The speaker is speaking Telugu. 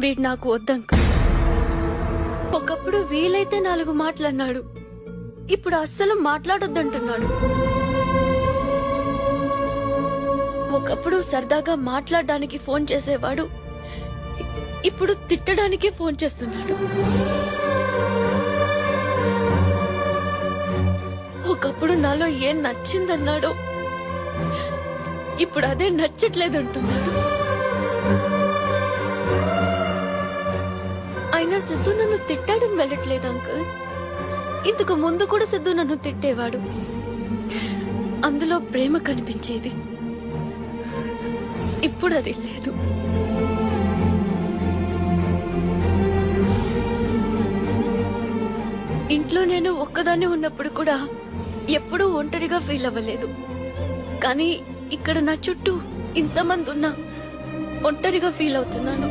వీడు నాకు వద్దంక. ఒకప్పుడు వీలైతే 4 మాటలన్నాడు, ఇప్పుడు అస్సలు మాట్లాడొద్దంటున్నాడు. ఒకప్పుడు సరదాగా మాట్లాడడానికి ఫోన్ చేసేవాడు, ఇప్పుడు తిట్టడానికే ఫోన్ చేస్తున్నాడు. ఒకప్పుడు నాలో ఏం నచ్చిందన్నాడో, ఇప్పుడు అదే నచ్చట్లేదంటున్నాడు. అయినా సిద్ధు నన్ను తిట్టాడని వెళ్ళట్లేదు అంకుల్. ఇంతకు ముందు కూడా సిద్ధు నన్ను తిట్టేవాడు, అందులో ప్రేమ కనిపించేది. ఇప్పుడు అది లేదు. ఇంట్లో నేను ఒక్కదాన్ని ఉన్నప్పుడు కూడా ఎప్పుడూ ఒంటరిగా ఫీల్ అవ్వలేదు. కానీ ఇక్కడ నా చుట్టూ ఇంతమంది ఉన్నా ఒంటరిగా ఫీల్ అవుతున్నాను.